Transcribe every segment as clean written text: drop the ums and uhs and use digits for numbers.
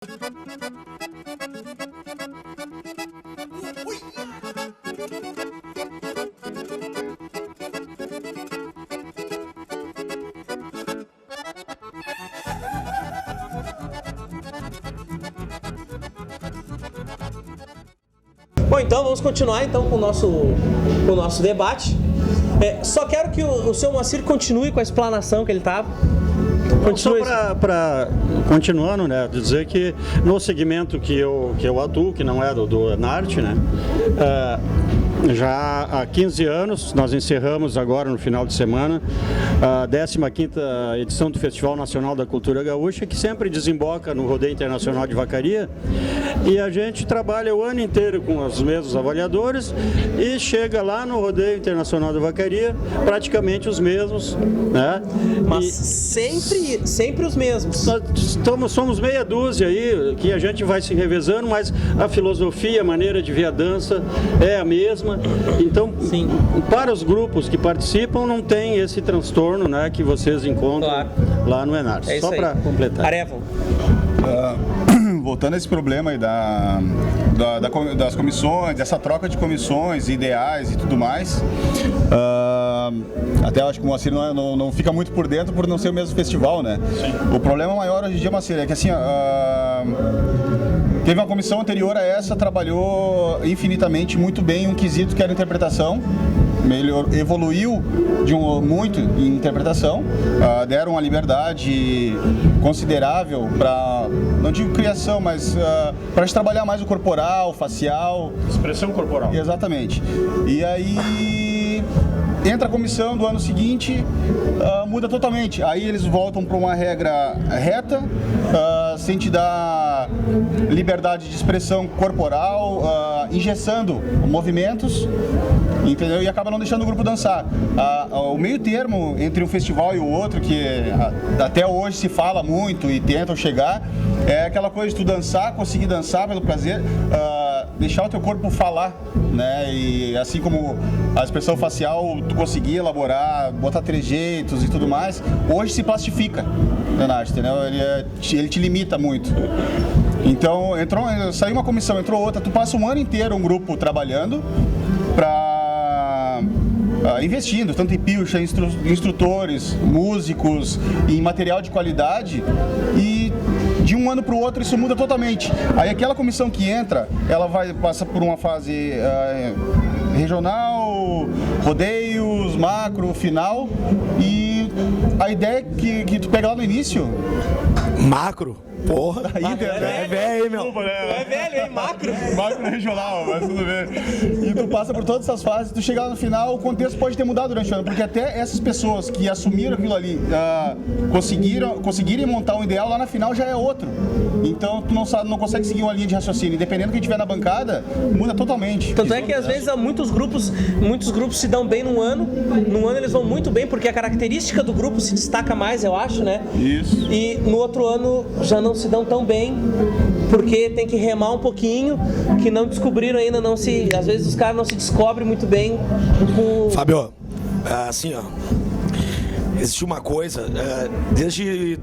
Bom, então vamos continuar com o nosso debate. Só quero que o seu Moacir continue com a explanação que ele estava. Só para continuando, né, dizer que no segmento que eu atuo, que não é do Enarte, né, já há 15 anos, nós encerramos agora no final de semana a 15ª edição do Festival Nacional da Cultura Gaúcha, que sempre desemboca no Rodeio Internacional de Vacaria, e a gente trabalha o ano inteiro com os mesmos avaliadores e chega lá no Rodeio Internacional de Vacaria praticamente os mesmos, né? Mas sempre os mesmos. Nós somos meia dúzia aí, que a gente vai se revezando, mas a filosofia, a maneira de ver a dança é a mesma. Então, sim, para os grupos que participam, não tem esse transtorno, né, que vocês encontram lá no Enarte. Só para completar. Arevon. Voltando a esse problema aí das comissões, dessa troca de comissões, ideais e tudo mais, até acho que o Moacir não fica muito por dentro por não ser o mesmo festival, né? Sim. O problema maior hoje em dia, Moacir, é que assim, teve uma comissão anterior a essa, trabalhou infinitamente muito bem um quesito que era interpretação. Evoluiu muito em interpretação, deram uma liberdade considerável para, não digo criação, mas para a gente trabalhar mais o corporal, facial. Expressão corporal. Exatamente. E aí entra a comissão do ano seguinte, muda totalmente. Aí eles voltam para uma regra reta, sem te dar liberdade de expressão corporal, engessando movimentos, entendeu? E acaba não deixando o grupo dançar. O meio termo entre um festival e o outro, que até hoje se fala muito e tentam chegar, é aquela coisa de tu dançar, conseguir dançar pelo prazer, deixar o teu corpo falar, né? E assim como a expressão facial tu conseguir elaborar, botar trejeitos e tudo mais, hoje se plastifica na arte, entendeu? Ele te limita muito. Então, saiu uma comissão, entrou outra, tu passa um ano inteiro um grupo trabalhando investindo, tanto em pilcha, instrutores, músicos, em material de qualidade, e de um ano para o outro isso muda totalmente. Aí aquela comissão que entra, ela passa por uma fase regional, rodeios, macro, final, e a ideia é que tu pega lá no início... Macro? Porra, aí, é velho, hein, meu? É velho, hein? Macro? Macro regional, mas tudo bem. E tu passa por todas essas fases, tu chega lá no final, o contexto pode ter mudado durante o ano, porque até essas pessoas que assumiram aquilo ali, conseguirem montar um ideal, lá na final já é outro. Então tu não consegue seguir uma linha de raciocínio. Dependendo do que tiver na bancada, muda totalmente. Tanto é que às vezes muitos grupos se dão bem num ano eles vão muito bem, porque a característica do grupo se destaca mais, eu acho, né? Isso. E no outro ano já não se dão tão bem, porque tem que remar um pouquinho, que não descobriram ainda, às vezes os caras não se descobrem muito bem com... Fábio, assim, ó, existe uma coisa, desde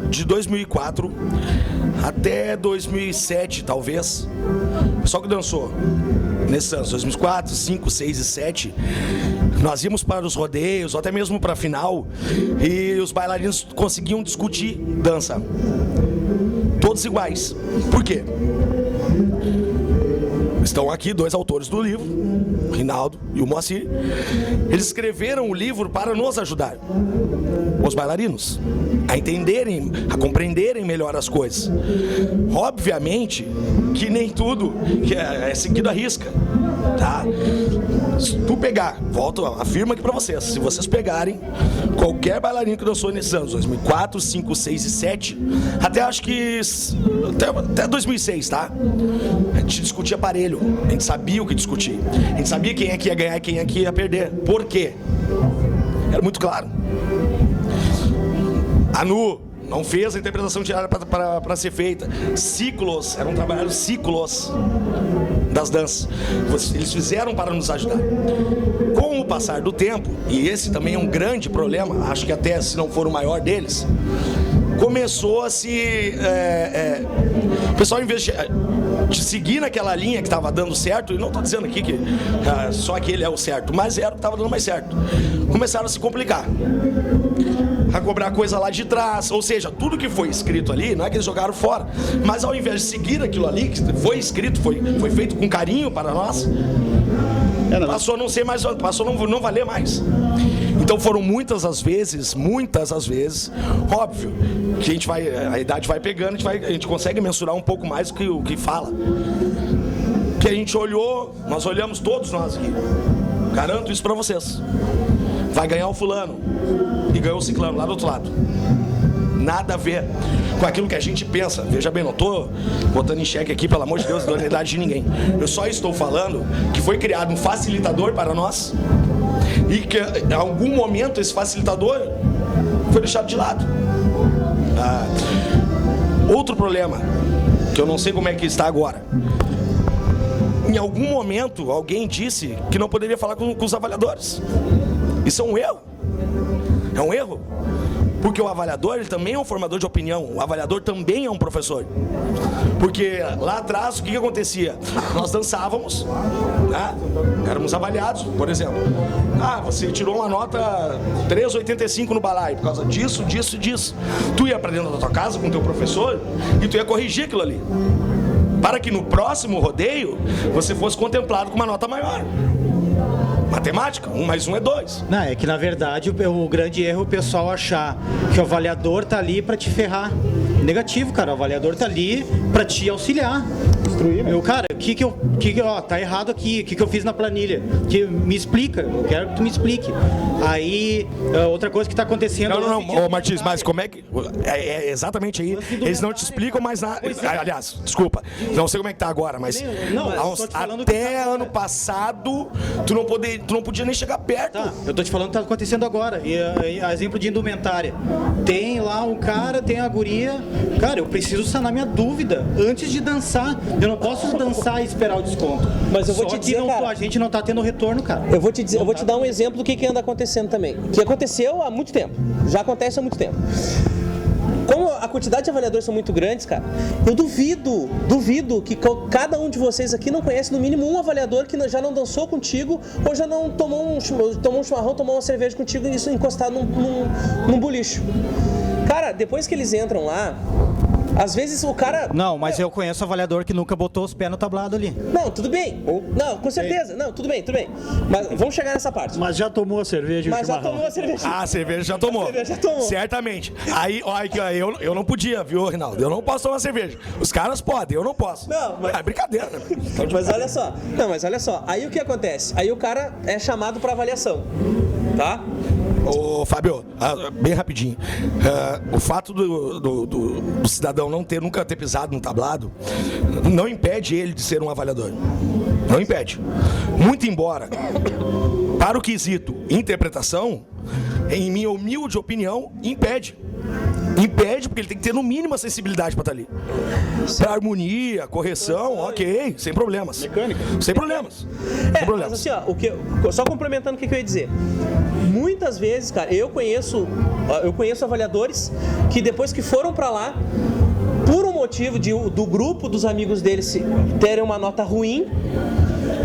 de 2004 até 2007, talvez, o pessoal que dançou nesses anos, 2004, 5, 6 e 7, nós íamos para os rodeios, ou até mesmo para a final, e os bailarinos conseguiam discutir dança. Todos iguais. Por quê? Estão aqui dois autores do livro, o Rinaldo e o Moacir. Eles escreveram o livro para nos ajudar, os bailarinos, a entenderem, a compreenderem melhor as coisas. Obviamente que nem tudo é seguido à risca, tá? Se tu pegar, afirmo aqui pra vocês, se vocês pegarem qualquer bailarino que dançou nesses anos, 2004, 5, 6 e 7, até acho que até 2006, tá? A gente discutia aparelho, a gente sabia o que discutir, a gente sabia quem é que ia ganhar e quem é que ia perder. Por quê? Era muito claro. A Nu não fez a interpretação diária para ser feita. Ciclos, eram trabalhados ciclos das danças. Eles fizeram para nos ajudar. Com o passar do tempo, e esse também é um grande problema, acho que até se não for o maior deles, começou a se... o pessoal, em vez de seguir naquela linha que estava dando certo, e não estou dizendo aqui que só aquele é o certo, mas era o que estava dando mais certo, começaram a se complicar, a cobrar coisa lá de trás, ou seja, tudo que foi escrito ali, não é que eles jogaram fora, mas ao invés de seguir aquilo ali, que foi escrito, foi feito com carinho para nós, passou a não ser mais, passou a não valer mais. Então foram muitas as vezes, óbvio, que a idade vai pegando, a gente consegue mensurar um pouco mais o que fala. Que a gente olhou, nós olhamos todos nós aqui, garanto isso pra vocês. Vai ganhar o fulano e ganhou o ciclano lá do outro lado. Nada a ver com aquilo que a gente pensa. Veja bem, não estou botando em xeque aqui, pelo amor de Deus, da idade de ninguém. Eu só estou falando que foi criado um facilitador para nós e que em algum momento esse facilitador foi deixado de lado. Outro problema, que eu não sei como é que está agora. Em algum momento alguém disse que não poderia falar com os avaliadores. Isso é um erro. É um erro. Porque o avaliador, ele também é um formador de opinião. O avaliador também é um professor. Porque lá atrás, o que acontecia? Nós dançávamos, né? Éramos avaliados, por exemplo. Você tirou uma nota 3,85 no balaio por causa disso, disso, disso. Tu ia para dentro da tua casa com o teu professor e tu ia corrigir aquilo ali, para que no próximo rodeio você fosse contemplado com uma nota maior. Matemática, 1 mais 1 é 2. Não, é que na verdade o grande erro é o pessoal achar que o avaliador tá ali para te ferrar. Negativo, cara, o avaliador tá ali para te auxiliar. Instruir, né? Cara, tá errado aqui, o que eu fiz na planilha? Me explica, eu quero que tu me explique. Aí, outra coisa que tá acontecendo... Não, ô Martins, mas como é que... É exatamente aí, eles não te explicam mais nada. Aliás, desculpa, não sei como é que tá agora, mas... Até ano passado, tu não podia nem chegar perto. Tá, eu tô te falando que tá acontecendo agora. E exemplo de indumentária. Tem lá um cara, tem a guria. Cara, eu preciso sanar minha dúvida antes de dançar. Eu não posso dançar e esperar o desconto. Mas eu vou te dizer, cara, a gente não tá tendo retorno, cara. Eu vou te dizer, eu vou te dar um exemplo do que anda acontecendo também. Que aconteceu há muito tempo. Já acontece há muito tempo. Como a quantidade de avaliadores são muito grandes, cara, eu duvido que cada um de vocês aqui não conhece no mínimo um avaliador que já não dançou contigo ou já não tomou um chimarrão, tomou uma cerveja contigo e isso encostado num bolicho. Cara, depois que eles entram lá, às vezes o cara... Não, mas eu conheço avaliador que nunca botou os pés no tablado ali. Não, tudo bem. Não, com certeza. Não, tudo bem. Mas vamos chegar nessa parte. Mas já tomou a cerveja e o chimarrão. Já tomou a cerveja. A cerveja já tomou. Certamente. Aí, olha, eu não podia, viu, Rinaldo? Eu não posso tomar cerveja. Os caras podem, eu não posso. Não, mas... É brincadeira, né? Mas olha só. Aí o que acontece? Aí o cara é chamado para avaliação, tá? Ô, Fábio, bem rapidinho. O fato do cidadão nunca ter pisado no tablado não impede ele de ser um avaliador. Não impede. Muito embora, para o quesito interpretação, em minha humilde opinião, impede. Impede porque ele tem que ter no mínimo a sensibilidade para estar ali. Para harmonia, correção, ok, sem problemas. Mecânica. Sem problemas. Mas assim, ó, só complementando o que eu ia dizer. Muitas vezes, cara, eu conheço avaliadores que depois que foram para lá, por um motivo do grupo dos amigos deles terem uma nota ruim,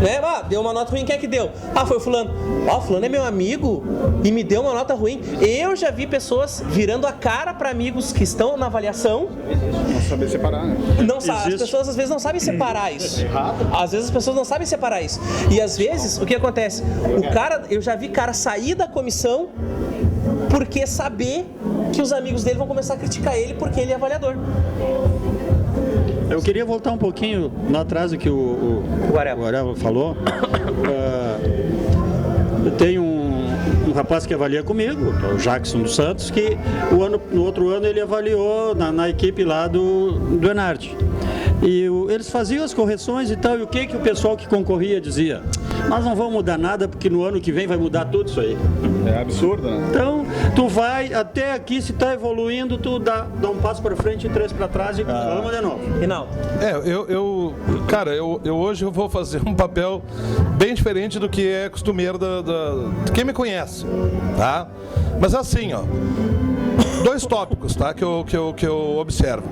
né? Deu uma nota ruim, quem é que deu? Foi o fulano. Fulano é meu amigo e me deu uma nota ruim. Eu já vi pessoas virando a cara para amigos que estão na avaliação. Não saber separar, né? As pessoas às vezes não sabem separar isso. Às vezes as pessoas não sabem separar isso. E às vezes, o que acontece? Eu já vi cara sair da comissão porque saber que os amigos dele vão começar a criticar ele porque ele é avaliador. Eu queria voltar um pouquinho lá atrás do que o Areva falou. Eu tenho um rapaz que avalia comigo, o Jackson dos Santos, que no outro ano ele avaliou na equipe lá do Enarte. E eles faziam as correções e tal, e o que o pessoal que concorria dizia? Nós não vamos mudar nada, porque no ano que vem vai mudar tudo isso aí. É absurdo, né? Então, tu vai até aqui, se tá evoluindo, tu dá um passo para frente e 3 para trás e vamos de novo. Rinaldo. Eu hoje eu vou fazer um papel bem diferente do que é costumeiro de quem me conhece, tá? Mas assim, ó, dois tópicos, tá, que eu observo.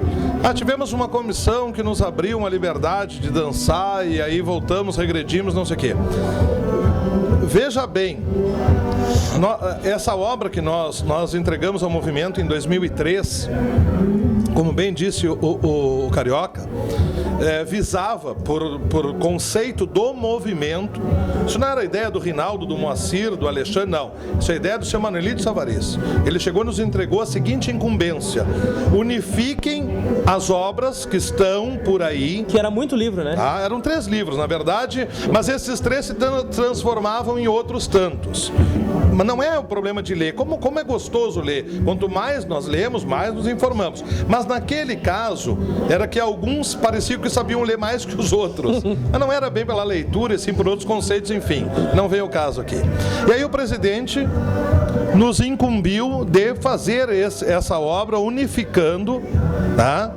Tivemos uma comissão que nos abriu uma liberdade de dançar e aí voltamos, regredimos, não sei o quê. Veja bem, essa obra que nós entregamos ao movimento em 2003, como bem disse o Carioca, visava, por conceito do movimento, isso não era a ideia do Rinaldo, do Moacir, do Alexandre, não. Isso é a ideia do seu Manuelito Savariz. Ele chegou e nos entregou a seguinte incumbência: unifiquem as obras que estão por aí. Que era muito livro, né? Eram 3 livros, na verdade, mas esses 3 se transformavam em outros tantos. Mas não é o problema de ler. Como é gostoso ler. Quanto mais nós lemos, mais nos informamos. Mas naquele caso, era que alguns pareciam que sabiam ler mais que os outros. Mas não era bem pela leitura, e sim por outros conceitos, enfim. Não veio o caso aqui. E aí o presidente nos incumbiu de fazer essa obra unificando, tá?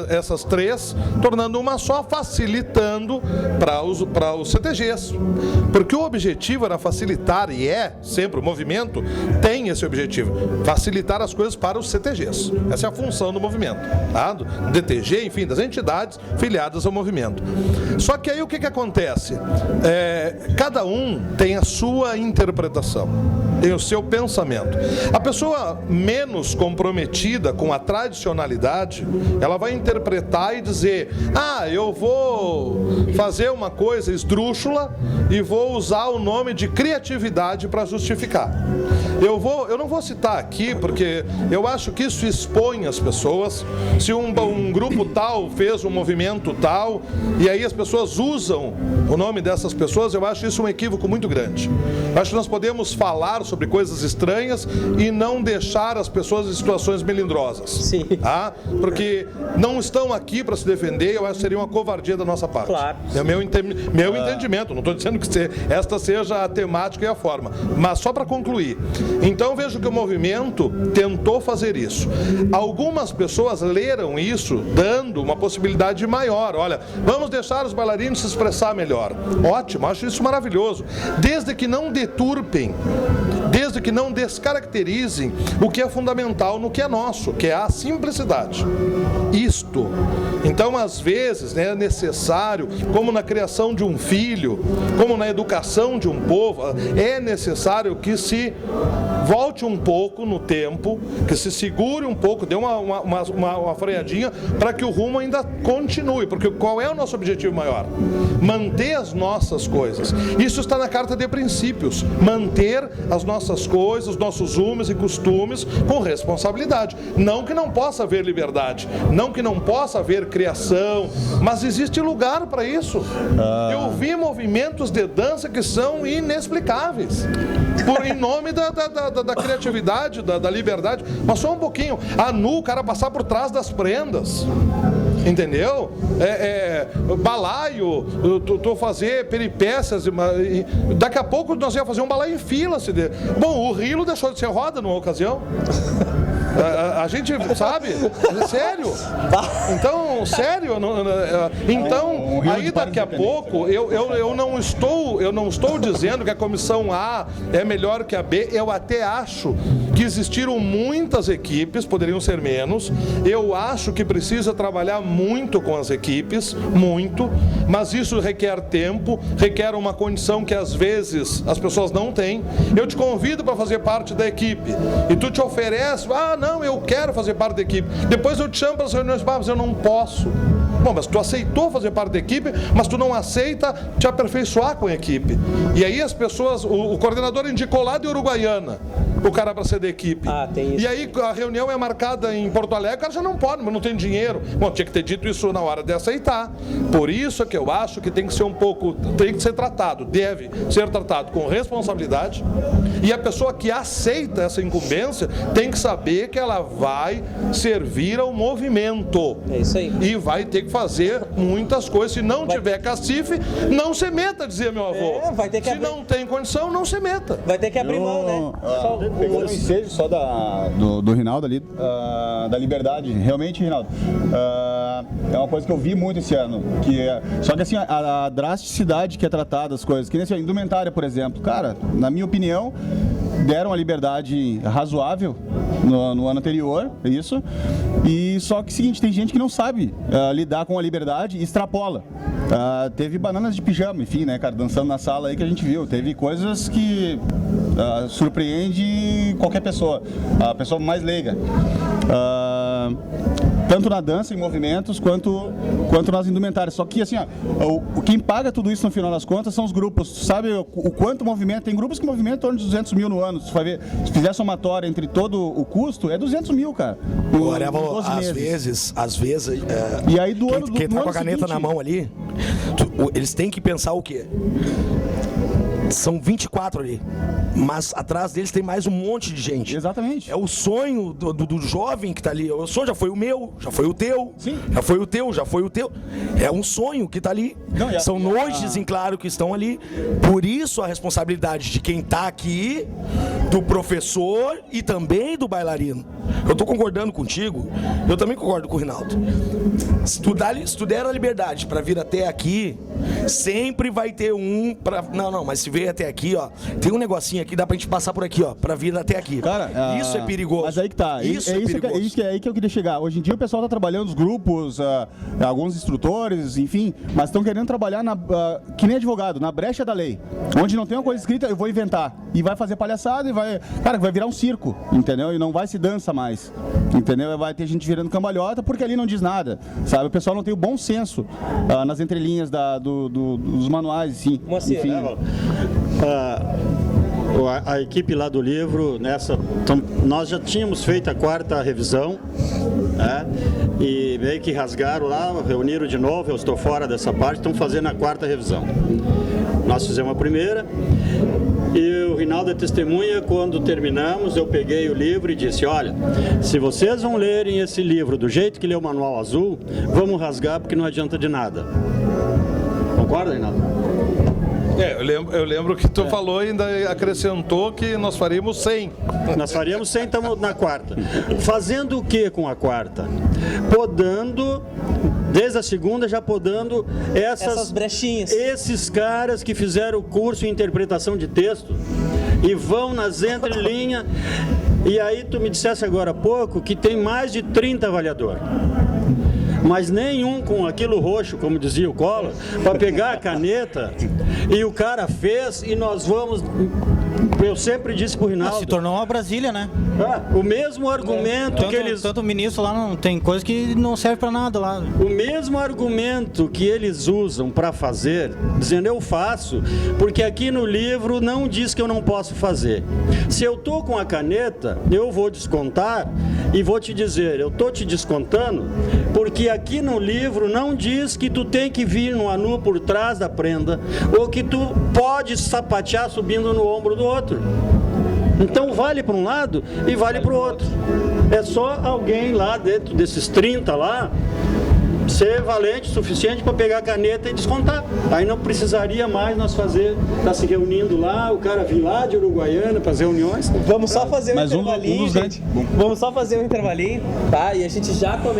Essas 3, tornando uma só, facilitando para os CTGs. Porque o objetivo era facilitar, e sempre o movimento tem esse objetivo, facilitar as coisas para os CTGs. Essa é a função do movimento, tá? Do DTG, enfim, das entidades filiadas ao movimento. Só que aí o que acontece? Cada um tem a sua interpretação, tem o seu pensamento. A pessoa menos comprometida com a tradicionalidade, ela vai interpretar e dizer: eu vou fazer uma coisa esdrúxula e vou usar o nome de criatividade para justificar. Eu não vou citar aqui, porque eu acho que isso expõe as pessoas. Se um grupo tal fez um movimento tal, e aí as pessoas usam o nome dessas pessoas, eu acho isso um equívoco muito grande. Eu acho que nós podemos falar sobre coisas estranhas e não deixar as pessoas em situações melindrosas. Sim. Tá? Porque não estão aqui para se defender, eu acho que seria uma covardia da nossa parte. Claro. É o meu entendimento, não estou dizendo que esta seja a temática e a forma, mas só para concluir. Então vejo que o movimento tentou fazer isso. Algumas pessoas leram isso dando uma possibilidade maior. Olha, vamos deixar os bailarinos se expressar melhor. Ótimo, acho isso maravilhoso. Desde que não deturpem, desde que não descaracterizem o que é fundamental no que é nosso, que é a simplicidade. Isto. Então, às vezes, é necessário, como na criação de um filho, como na educação de um povo, é necessário que se volte um pouco no tempo, que se segure um pouco, dê uma freadinha para que o rumo ainda continue. Porque qual é o nosso objetivo maior? Manter as nossas coisas. Isso está na Carta de Princípios. Manter as nossas coisas, os nossos usos e costumes com responsabilidade. Não que não possa haver liberdade, não que não possa haver criação, mas existe lugar para isso. Eu vi movimentos de dança que são inexplicáveis, em nome da criatividade, da liberdade. Mas só um pouquinho, o cara passar por trás das prendas, entendeu? Balaio, tu fazer peripécias, daqui a pouco nós íamos fazer um balaio em fila. Bom, o Rilo deixou de ser roda numa ocasião. A gente sabe, sério. Então, sério. Então, aí daqui a pouco, eu não estou dizendo que a comissão A é melhor que a B. Eu até acho que existiram muitas equipes, poderiam ser menos. Eu acho que precisa trabalhar muito com as equipes, muito, mas isso requer tempo, requer uma condição que às vezes as pessoas não têm. Eu te convido para fazer parte da equipe e tu te oferece: não, eu quero fazer parte da equipe. Depois eu te chamo para as reuniões: mas eu não posso. Bom, mas tu aceitou fazer parte da equipe, mas tu não aceita te aperfeiçoar com a equipe. E aí as pessoas, o coordenador indicou lá de Uruguaiana o cara para ser da equipe. Tem isso. E aí a reunião é marcada em Porto Alegre, o cara já não pode, mas não tem dinheiro. Bom, tinha que ter dito isso na hora de aceitar. Por isso é que eu acho que tem que ser tem que ser tratado, deve ser tratado com responsabilidade. E a pessoa que aceita essa incumbência tem que saber que ela vai servir ao movimento. É isso aí. E vai ter que fazer muitas coisas. Se não tiver cacife, não se meta, dizia meu avô. Vai ter que abrir. Não tem condição, não se meta. Vai ter que abrir mão, né? Pegando o ensejo só do Rinaldo ali, da liberdade. Realmente, Rinaldo, é uma coisa que eu vi muito esse ano. Só que assim, a drasticidade que é tratada as coisas, que nem assim, a indumentária, por exemplo. Cara, na minha opinião, deram a liberdade razoável no ano anterior, isso. E só que, seguinte, tem gente que não sabe lidar com a liberdade e extrapola. Teve bananas de pijama, enfim, né, cara, dançando na sala aí que a gente viu. Teve coisas que surpreende qualquer pessoa, a pessoa mais leiga. Tanto na dança, em movimentos, quanto nas indumentárias. Só que, assim, quem paga tudo isso no final das contas são os grupos. Tu sabe o quanto movimento? Tem grupos que movimentam em torno de 200 mil no ano. Se vai ver, se fizer somatória entre todo o custo, é 200 mil, cara. Às vezes, e aí do ano quem do tá ano com a caneta seguinte, na mão ali, eles têm que pensar o quê? São 24 ali, mas atrás deles tem mais um monte de gente. Exatamente. É o sonho do jovem que tá ali. O sonho já foi o meu, já foi o teu. Sim. Já foi o teu, já foi o teu. É um sonho que tá ali. Não, São noites, em claro, que estão ali. Por isso a responsabilidade de quem tá aqui, do professor e também do bailarino. Eu tô concordando contigo, eu também concordo com o Rinaldo. Se tu der a liberdade para vir até aqui, sempre vai ter um pra... Não, mas se veio até aqui, ó, tem um negocinho aqui, dá pra gente passar por aqui, ó, pra vir até aqui. Cara, isso é perigoso. Mas aí que tá. Isso é perigoso. Aí que eu queria chegar. Hoje em dia o pessoal tá trabalhando os grupos, alguns instrutores, enfim, mas estão querendo trabalhar que nem advogado, na brecha da lei. Onde não tem uma coisa escrita, eu vou inventar. E vai fazer palhaçada e vai virar um circo, entendeu? E não vai se dança mais, entendeu? Vai ter gente virando cambalhota porque ali não diz nada, sabe? O pessoal não tem o bom senso nas entrelinhas dos manuais, sim. Enfim. A equipe lá do livro, nós já tínhamos feito a 4ª revisão, né? E meio que rasgaram lá, reuniram de novo, eu estou fora dessa parte, estão fazendo a 4ª revisão. Nós fizemos a primeira e o Rinaldo é testemunha. Quando terminamos, eu peguei o livro e disse: olha, se vocês vão lerem esse livro do jeito que lê o manual azul, vamos rasgar porque não adianta de nada. Concorda, Rinaldo? Eu lembro que tu falou e ainda acrescentou que nós faríamos 100. Nós faríamos 100, estamos na 4ª. Fazendo o que com a 4ª? Podando, desde a 2ª, já podando essas brechinhas. Esses caras que fizeram o curso em interpretação de texto e vão nas entrelinhas. E aí tu me dissesse agora há pouco que tem mais de 30 avaliadores. Mas nenhum com aquilo roxo, como dizia o Collor, para pegar a caneta, e o cara fez, e nós vamos... Eu sempre disse pro Rinaldo... Se tornou uma Brasília, né? O mesmo argumento que eles... Tanto o ministro lá não tem coisa que não serve para nada lá. O mesmo argumento que eles usam para fazer, dizendo eu faço, porque aqui no livro não diz que eu não posso fazer. Se eu tô com a caneta, eu vou descontar e vou te dizer, eu tô te descontando, porque aqui no livro não diz que tu tem que vir no anu por trás da prenda, ou que tu pode sapatear subindo no ombro do outro. Então vale para um lado e vale para o outro. É só alguém lá dentro desses 30 lá ser valente o suficiente para pegar a caneta e descontar. Aí não precisaria mais nós estar se reunindo lá, o cara vir lá de Uruguaiana para as reuniões. Vamos só fazer um intervalinho, dos gente. Vamos só fazer um intervalinho, tá? E a gente já começa